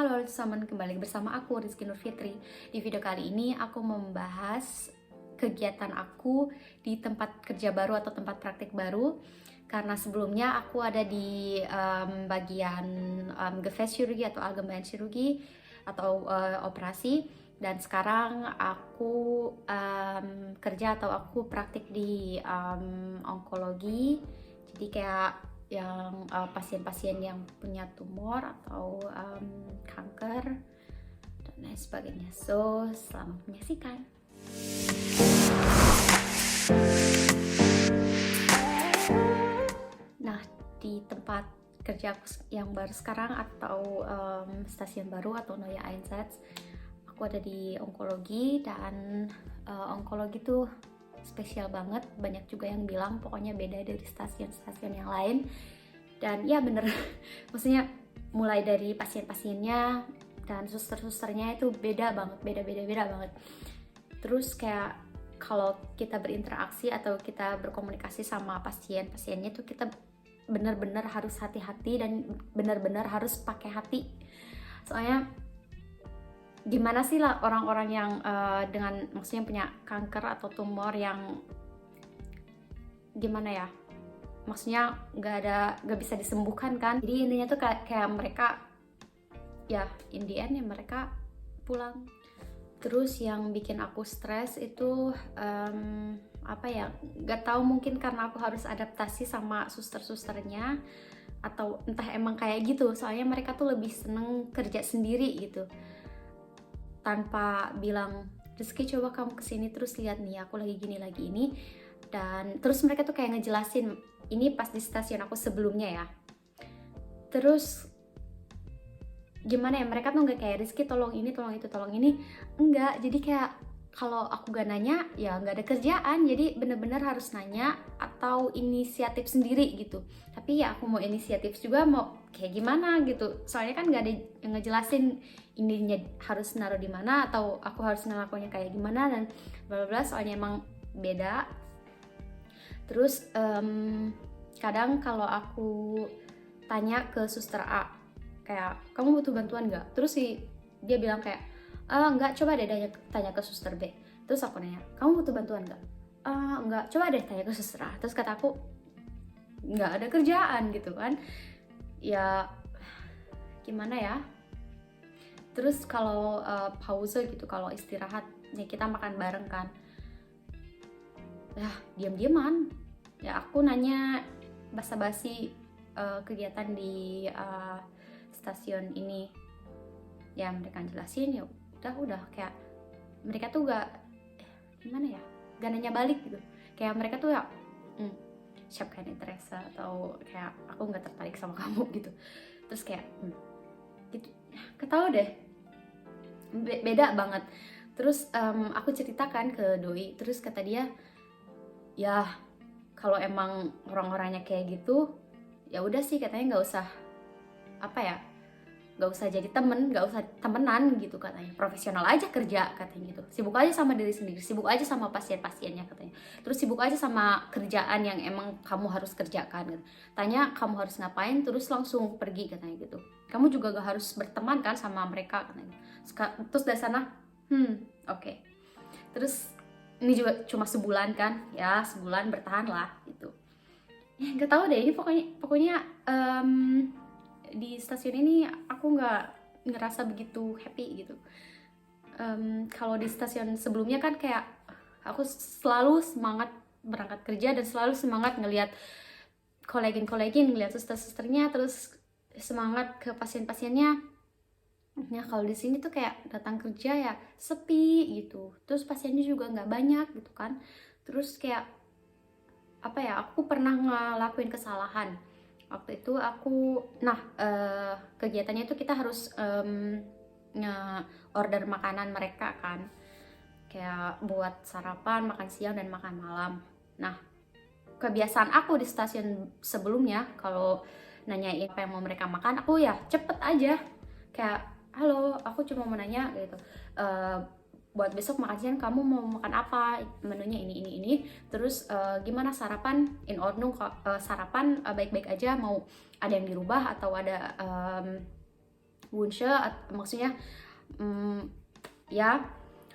Halo teman, kembali bersama aku Rizky Nurfitri. Di video kali ini aku membahas kegiatan aku di tempat kerja baru atau tempat praktik baru. Karena sebelumnya aku ada di bagian gefäßchirurgie atau allgemein chirurgi atau operasi. Dan sekarang aku kerja atau aku praktik di onkologi. Jadi kayak yang pasien-pasien yang punya tumor atau kanker dan lain sebagainya. So, selamat menyaksikan. Nah, di tempat kerja yang baru sekarang atau stasiun baru atau Neue Einsatz, aku ada di onkologi dan onkologi tuh spesial banget. Banyak juga yang bilang pokoknya beda dari stasiun-stasiun yang lain. Dan ya bener, maksudnya mulai dari pasien-pasiennya dan suster-susternya itu beda banget, beda banget. Terus kayak kalau kita berinteraksi atau kita berkomunikasi sama pasiennya tuh kita benar-benar harus hati-hati dan benar-benar harus pakai hati. Soalnya gimana sih lah orang-orang yang dengan maksudnya punya kanker atau tumor yang gimana ya, maksudnya nggak bisa disembuhkan kan. Jadi intinya tuh kayak mereka ya in the end ya mereka pulang. Terus yang bikin aku stres itu apa ya, nggak tahu, mungkin karena aku harus adaptasi sama suster-susternya atau entah emang kayak gitu. Soalnya mereka tuh lebih seneng kerja sendiri gitu, tanpa bilang, Rizky coba kamu kesini terus lihat nih aku lagi gini lagi ini. Dan terus mereka tuh kayak ngejelasin, ini pas di stasiun aku sebelumnya ya. Terus gimana ya, mereka tuh nggak kayak Rizky tolong ini, tolong itu, tolong ini. Enggak, jadi kayak kalau aku gak nanya ya nggak ada kerjaan. Jadi bener-bener harus nanya atau inisiatif sendiri gitu. Tapi ya aku mau inisiatif juga mau kayak gimana gitu. Soalnya kan nggak ada yang ngejelasin ininya harus naruh di mana atau aku harus ngelakuinnya kayak gimana dan bla bla. Soalnya emang beda. Terus kadang kalau aku tanya ke suster A kayak kamu butuh bantuan nggak, terus dia bilang kayak enggak, coba deh tanya ke suster B. Terus aku nanya, kamu butuh bantuan nggak? Enggak, coba deh tanya ke suster A. Terus kata aku, nggak ada kerjaan gitu kan. Ya gimana ya. Terus kalau pause gitu, kalau istirahat ya kita makan bareng kan. Diam-diaman ya aku nanya basa-basi kegiatan di stasiun ini. Ya mereka jelasin, ya udah kayak mereka tuh gak gimana ya, gak nanya balik gitu. Kayak mereka tuh ya siap kan interesse atau kayak aku nggak tertarik sama kamu gitu. Terus kayak gitu, ketahu deh, beda banget. Terus aku ceritakan ke doi, terus kata dia, ya kalau emang orang-orangnya kayak gitu ya udah sih, katanya nggak usah apa ya, nggak usah jadi temen, nggak usah temenan gitu katanya, profesional aja kerja katanya gitu, sibuk aja sama diri sendiri, sibuk aja sama pasien-pasiennya katanya, terus sibuk aja sama kerjaan yang emang kamu harus kerjakan gitu. Tanya kamu harus ngapain terus langsung pergi katanya gitu, kamu juga gak harus berteman kan sama mereka katanya. Terus dari sana oke. Terus ini juga cuma sebulan kan, ya sebulan bertahan lah gitu. Ya nggak tahu deh, ini pokoknya di stasiun ini aku nggak ngerasa begitu happy gitu. Kalau di stasiun sebelumnya kan kayak aku selalu semangat berangkat kerja dan selalu semangat ngelihat kolegin ngelihat suster-susternya, terus semangat ke pasien-pasiennya. Nah kalau di sini tuh kayak datang kerja ya sepi gitu, terus pasiennya juga nggak banyak gitu kan. Terus kayak apa ya, aku pernah ngelakuin kesalahan. Waktu itu kegiatannya itu kita harus nge-order makanan mereka kan, kayak buat sarapan, makan siang, dan makan malam. Nah, kebiasaan aku di stasiun sebelumnya kalau nanyain apa yang mau mereka makan, aku ya cepet aja kayak, halo, aku cuma mau nanya gitu, buat besok makan siang kamu mau makan apa, menunya ini. Terus gimana sarapan, in ordnung, sarapan baik-baik aja, mau ada yang dirubah atau ada Wunsche, maksudnya ya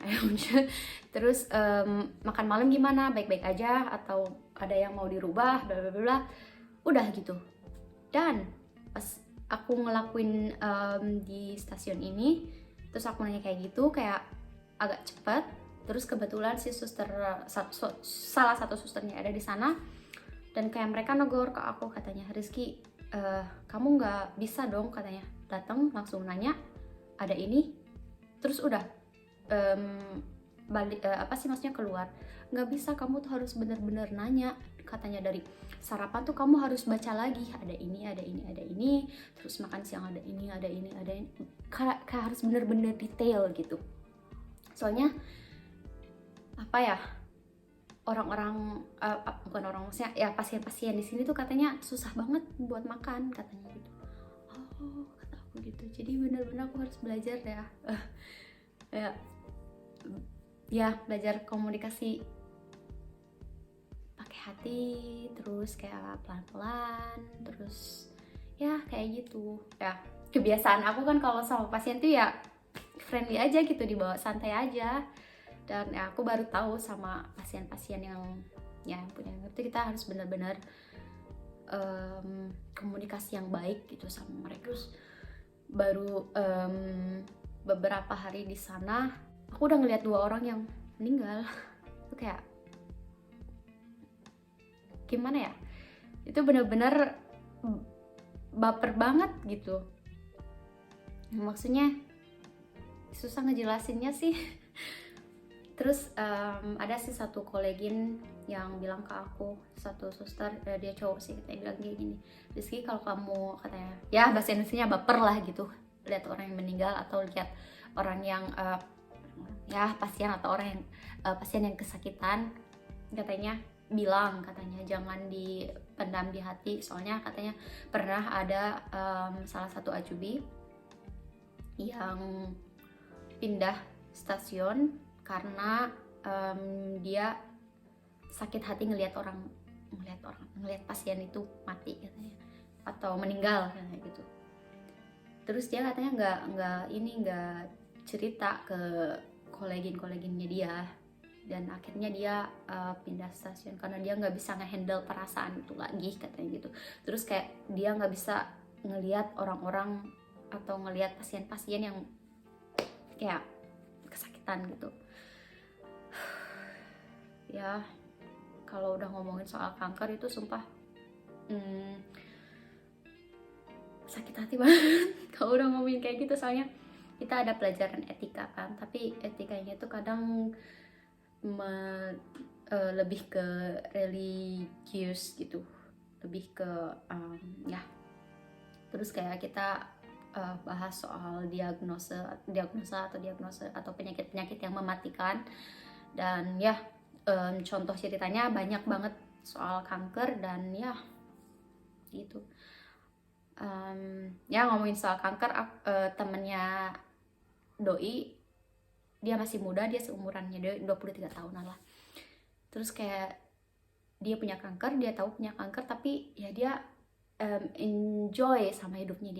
Wunsche. Terus makan malam gimana, baik-baik aja atau ada yang mau dirubah, bla bla bla. Udah gitu. Dan pas aku ngelakuin di stasiun ini, terus aku nanya kayak gitu, kayak agak cepat. Terus kebetulan si suster, salah satu susternya ada di sana, dan kayak mereka negor ke aku, katanya, Rizky, kamu nggak bisa dong, katanya, datang langsung nanya ada ini, terus udah balik, apa sih maksudnya, keluar. Nggak bisa, kamu tuh harus bener-bener nanya, katanya, dari sarapan tuh kamu harus baca lagi, ada ini, ada ini, ada ini, terus makan siang ada ini, ada ini, ada ini, kayak harus bener-bener detail gitu. Soalnya apa ya, orang-orang bukan orang, maksudnya ya pasien-pasien di sini tuh katanya susah banget buat makan, katanya gitu. Oh, kata aku gitu. Jadi bener-bener aku harus belajar ya. Ya belajar komunikasi pakai hati, terus kayak pelan-pelan, terus ya kayak gitu. Ya kebiasaan aku kan kalau sama pasien tuh ya friendly aja gitu, dibawa santai aja. Dan ya, aku baru tahu sama pasien-pasien yang ya punya ngerti, kita harus benar-benar komunikasi yang baik gitu sama mereka. Terus baru beberapa hari di sana, aku udah ngeliat 2 orang yang meninggal. Itu kayak gimana ya? Itu benar-benar baper banget gitu. Maksudnya susah ngejelasinnya sih. Terus ada sih satu kolegin yang bilang ke aku, satu suster, dia cowok sih, katanya bilang kayak gini, Rizky, kalau kamu, katanya, ya bahasa Indonesianya baper lah gitu, lihat orang yang meninggal atau lihat orang yang ya pasien atau orang yang pasien yang kesakitan, katanya bilang, katanya jangan dipendam di hati. Soalnya katanya pernah ada salah satu ajubi yang pindah stasiun karena dia sakit hati ngelihat pasien itu mati, katanya, atau meninggal katanya gitu. Terus dia katanya nggak cerita ke kolegin-koleginnya dia, dan akhirnya dia pindah stasiun karena dia nggak bisa ngehandle perasaan itu lagi, katanya gitu. Terus kayak dia nggak bisa ngelihat orang-orang atau ngelihat pasien-pasien yang kayak kesakitan gitu. Ya kalau udah ngomongin soal kanker itu sumpah sakit hati banget kalau udah ngomongin kayak gitu. Soalnya kita ada pelajaran etika kan, tapi etikanya itu kadang lebih ke religius gitu, lebih ke ya. Terus kayak kita bahas soal diagnosa atau penyakit yang mematikan. Dan ya contoh ceritanya banyak banget soal kanker, dan ya gitu. Ya ngomongin soal kanker, temennya doi, dia masih muda, dia seumurannya doi, 23 tahunan lah. Terus kayak dia punya kanker, dia tahu punya kanker, tapi ya dia enjoy sama hidupnya.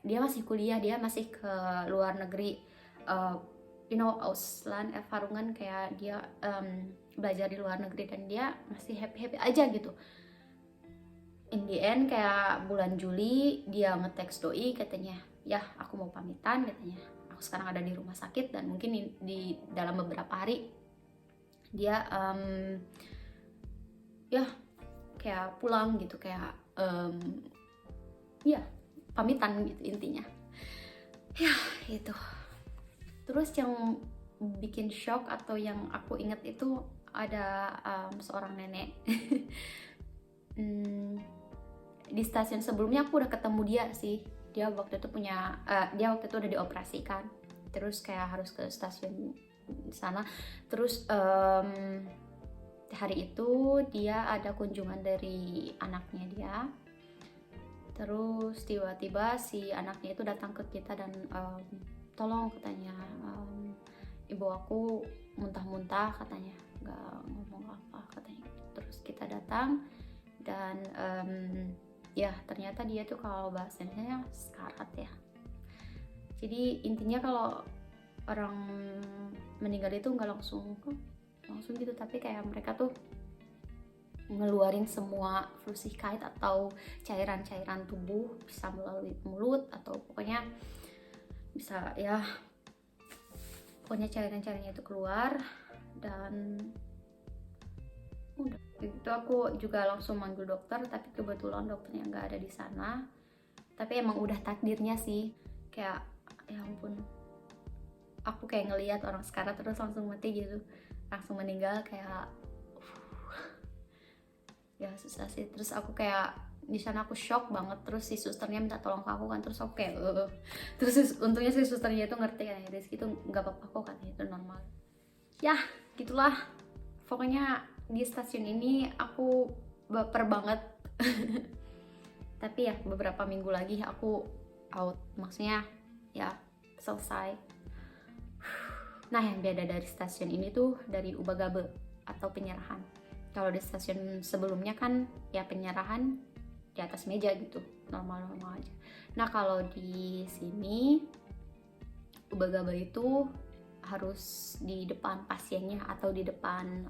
Dia masih kuliah, dia masih ke luar negeri, Ausland, Erfahrungen, kayak dia belajar di luar negeri, dan dia masih happy aja gitu. In the end kayak bulan Juli dia nge-text doi, katanya, ya aku mau pamitan, katanya, aku sekarang ada di rumah sakit dan mungkin di dalam beberapa hari dia ya kayak pulang gitu, kayak ya pamitan gitu intinya. Ya itu. Terus yang bikin shock atau yang aku inget itu ada seorang nenek. Di stasiun sebelumnya aku udah ketemu dia sih. Dia waktu itu udah dioperasikan. Terus kayak harus ke stasiun sana. Terus hari itu dia ada kunjungan dari anaknya dia. Terus tiba-tiba si anaknya itu datang ke kita dan tolong, katanya, ibu aku muntah-muntah, katanya, nggak ngomong apa, katanya. Terus kita datang dan ya ternyata dia tuh kalau bahasanya sekarat ya, Jadi intinya kalau orang meninggal itu nggak langsung gitu, tapi kayak mereka tuh ngeluarin semua flusi kait atau cairan-cairan tubuh, bisa melalui mulut atau pokoknya bisa ya, pokoknya cairan-cairannya itu keluar. Dan udah itu aku juga langsung manggil dokter, tapi kebetulan dokternya nggak ada di sana. Tapi emang udah takdirnya sih, kayak ya ampun, aku kayak ngelihat orang sekarang terus langsung mati gitu, langsung meninggal, kayak ya susah sih. Terus aku kayak di sana aku shock banget, terus si susternya minta tolong ke aku kan, terus aku kayak terus untungnya si susternya itu ngerti kan, Rizky itu nggak apa-apa kok katanya, itu normal. Ya gitulah, pokoknya di stasiun ini aku baper banget. Tapi ya beberapa minggu lagi aku out, maksudnya ya selesai. Nah yang beda dari stasiun ini tuh dari ubagabe atau penyerahan. Kalau di stasiun sebelumnya kan ya penyerahan di atas meja gitu, normal-normal aja. Nah kalau di sini ubagabe itu harus di depan pasiennya atau di depan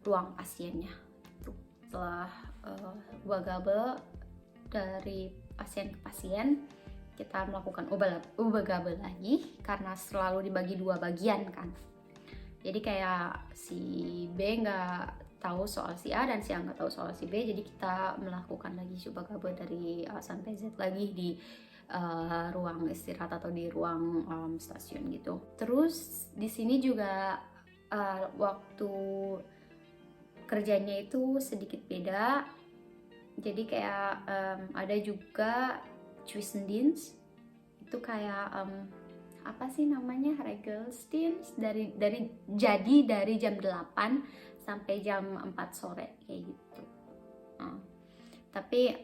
ruang pasiennya gitu. Setelah ubagabe dari pasien ke pasien, kita melakukan ubagabe lagi karena selalu dibagi 2 bagian kan. Jadi kayak si B nggak tahu soal si A dan si A nggak tahu soal si B, jadi kita melakukan lagi ubagabe dari A sampai Z lagi di ruang istirahat atau di ruang stasiun gitu. Terus di sini juga waktu kerjanya itu sedikit beda. Jadi kayak ada juga Tussendienst, itu kayak apa sih namanya, Regeldienst, dari jam 8 sampai jam 4 sore kayak gitu. Tapi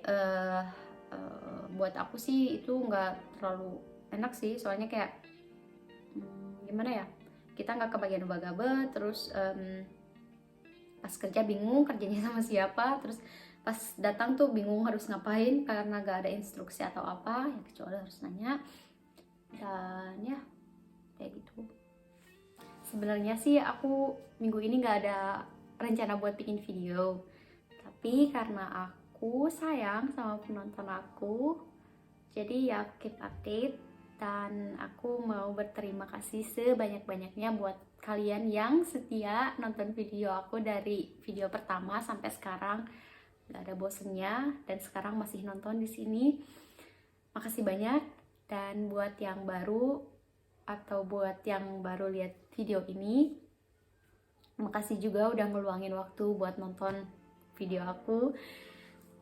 buat aku sih itu nggak terlalu enak sih, soalnya kayak gimana ya, kita nggak kebagian ubagabe, terus pas kerja bingung kerjanya sama siapa, terus pas datang tuh bingung harus ngapain karena gak ada instruksi atau apa ya, kecuali harus nanya. Dan ya kayak gitu. Sebenarnya sih aku minggu ini gak ada rencana buat bikin video, tapi karena aku sayang sama penonton aku, jadi ya keep update. Dan aku mau berterima kasih sebanyak-banyaknya buat kalian yang setia nonton video aku dari video pertama sampai sekarang, gak ada bosennya, dan sekarang masih nonton di sini. Makasih banyak. Dan buat yang baru atau buat yang baru lihat video ini, makasih juga udah ngeluangin waktu buat nonton video aku.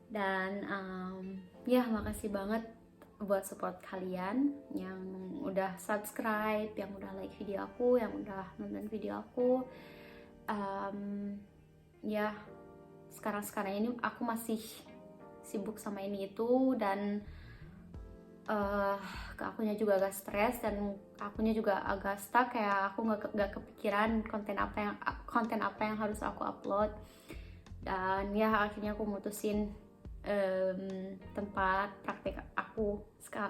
Dan ya makasih banget buat support kalian yang udah subscribe, yang udah like video aku, yang udah nonton video aku. Ya sekarang ini aku masih sibuk sama ini itu, dan akunya juga agak stres, dan akunya juga agak stuck, kayak aku nggak kepikiran konten apa yang harus aku upload. Dan ya akhirnya aku mutusin tempat praktek aku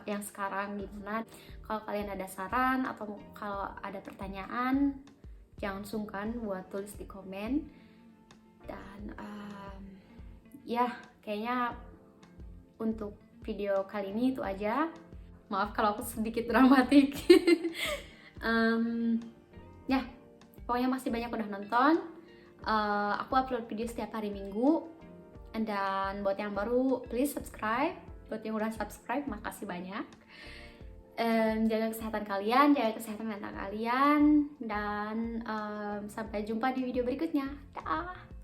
yang sekarang gimana. Kalau kalian ada saran atau kalau ada pertanyaan, jangan sungkan buat tulis di komen. Dan ya kayaknya untuk video kali ini itu aja. Maaf kalau aku sedikit dramatik. Ya pokoknya masih banyak udah nonton. Aku upload video setiap hari Minggu. Dan buat yang baru please subscribe. Buat yang udah subscribe makasih banyak. Jaga kesehatan kalian, jaga kesehatan mental kalian, dan sampai jumpa di video berikutnya. Dah.